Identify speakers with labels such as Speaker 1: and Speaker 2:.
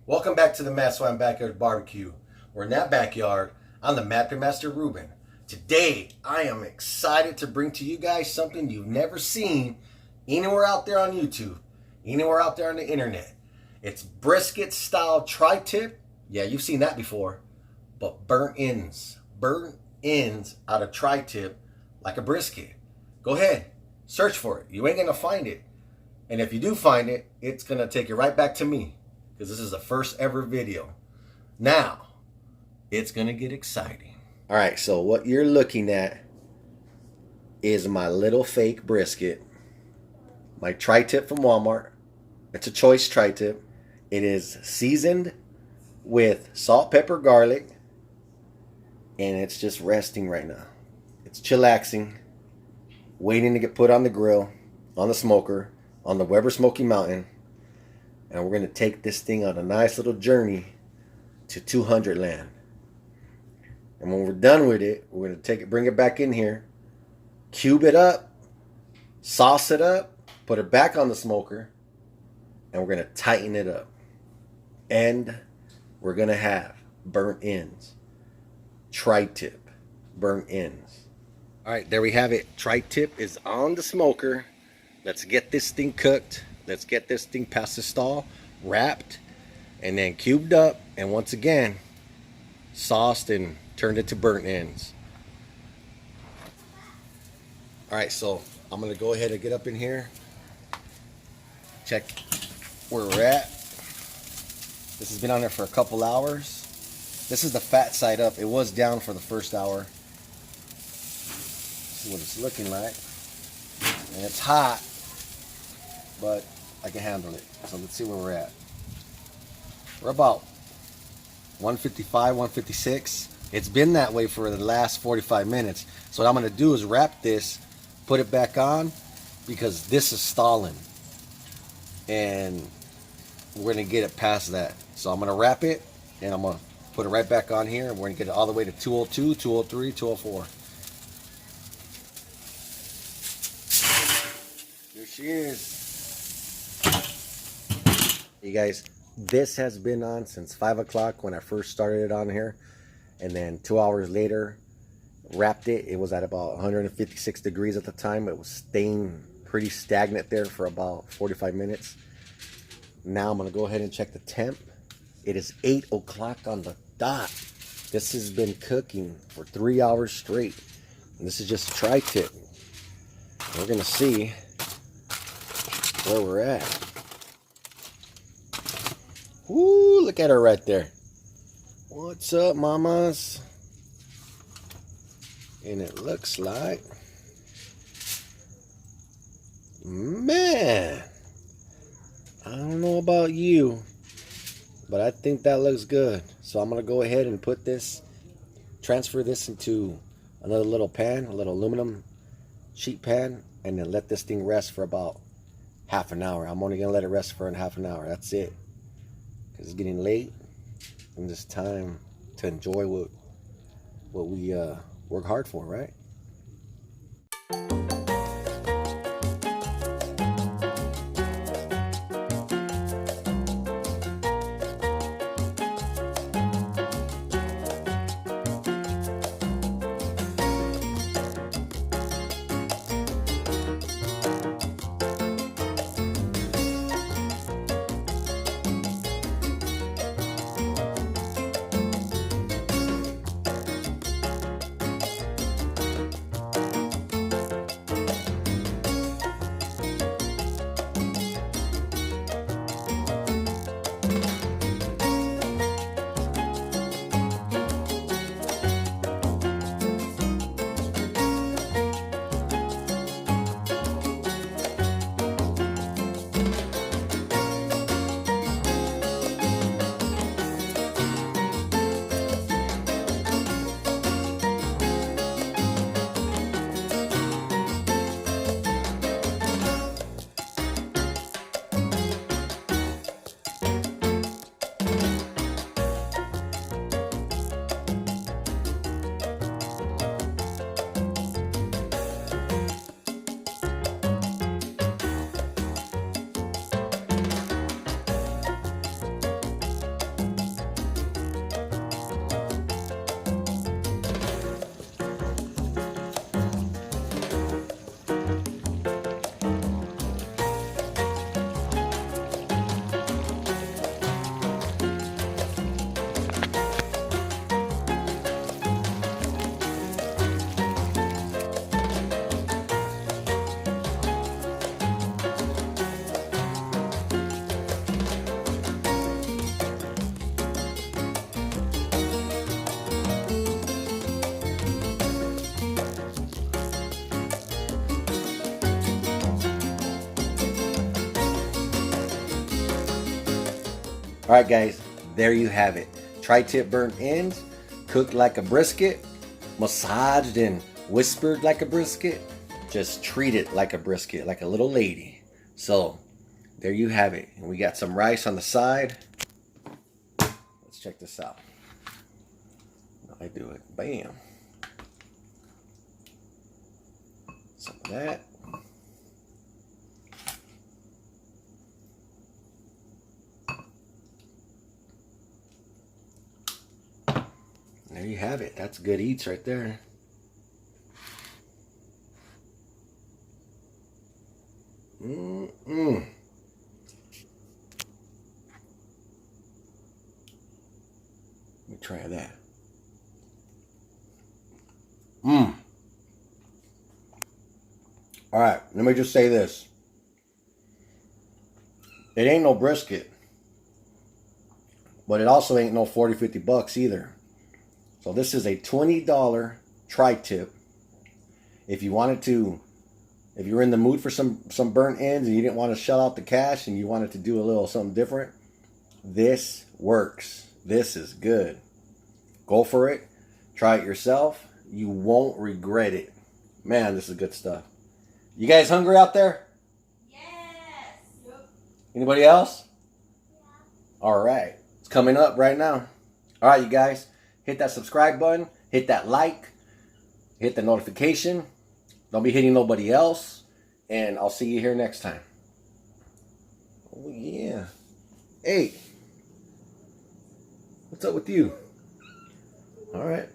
Speaker 1: Welcome back to the Matt Swam Backyard Barbecue. We're in that backyard. I'm the Mapping Master Ruben. Today, I am excited to bring to you guys something you've never seen anywhere out there on YouTube, anywhere out there on the internet. It's brisket style tri-tip. Yeah, you've seen that before, but burnt ends. Burnt ends out of tri-tip like a brisket. Go ahead, search for it. You ain't gonna find it. And if you do find it, it's gonna take you right back to me, because this is the first ever video. Now, it's gonna get exciting. All right, so what you're looking at is my little fake brisket, my tri-tip from Walmart. It's a choice tri-tip. It is seasoned with salt, pepper, garlic, and it's just resting right now. It's chillaxing, waiting to get put on the grill, on the smoker, on the Weber Smoky Mountain. And we're going to take this thing on a nice little journey to 200 land. And when we're done with it, we're going to take it, bring it back in here, cube it up, sauce it up, put it back on the smoker, and we're going to tighten it up. And we're going to have burnt ends. Tri-tip. Burnt ends. All right, there we have it. Tri-tip is on the smoker. Let's get this thing cooked. Let's get this thing past the stall, wrapped, and then cubed up, and once again, sauced and turned into burnt ends. All right, so I'm gonna go ahead and get up in here, check where we're at. This has been on there for a couple hours. This is the fat side up. It was down for the first hour. See what it's looking like. And it's hot, but I can handle it. So let's see where we're at. We're about 155, 156. It's been that way for the last 45 minutes. So what I'm going to do is wrap this, put it back on, because this is stalling. And we're going to get it past that. So I'm going to wrap it, and I'm going to put it right back on here, and we're going to get it all the way to 202, 203, 204. Here she is. You guys, this has been on since 5 o'clock when I first started it on here, and then 2 hours later wrapped it. It was at about 156 degrees at the time. It was staying pretty stagnant there for about 45 minutes. Now I'm gonna go ahead and check the temp. It is 8 o'clock on the dot. This has been cooking for 3 hours straight, and this is just a tri-tip. We're gonna see where we're at. Ooh, look at her right there. What's up, mamas? And it looks like, man, I don't know about you, but I think that looks good. So I'm gonna go ahead and put this, transfer this into another little pan, a little aluminum sheet pan, and then let this thing rest for about half an hour. I'm only gonna let it rest for half an hour. That's it. It's getting late, and it's time to enjoy what we work hard for, right? All right, guys, there you have it. Tri-tip burnt ends, cooked like a brisket, massaged and whispered like a brisket. Just treat it like a brisket, like a little lady. So there you have it. And we got some rice on the side. Let's check this out. I do it. Bam. Some of that. There you have it. That's good eats right there. Let me try that. All right, let me just say this. It ain't no brisket, but it also ain't no 40, 50 bucks either. So this is a $20 tri-tip. If you wanted to, if you're in the mood for some burnt ends and you didn't want to shell out the cash and you wanted to do a little something different, this works. This is good. Go for it. Try it yourself. You won't regret it. Man, this is good stuff. You guys hungry out there?
Speaker 2: Yes. Yep.
Speaker 1: Anybody else?
Speaker 2: Yeah.
Speaker 1: All right. It's coming up right now. All right, you guys. Hit that subscribe button. Hit that like. Hit the notification. Don't be hitting nobody else. And I'll see you here next time. Oh, yeah. Hey. What's up with you? All right.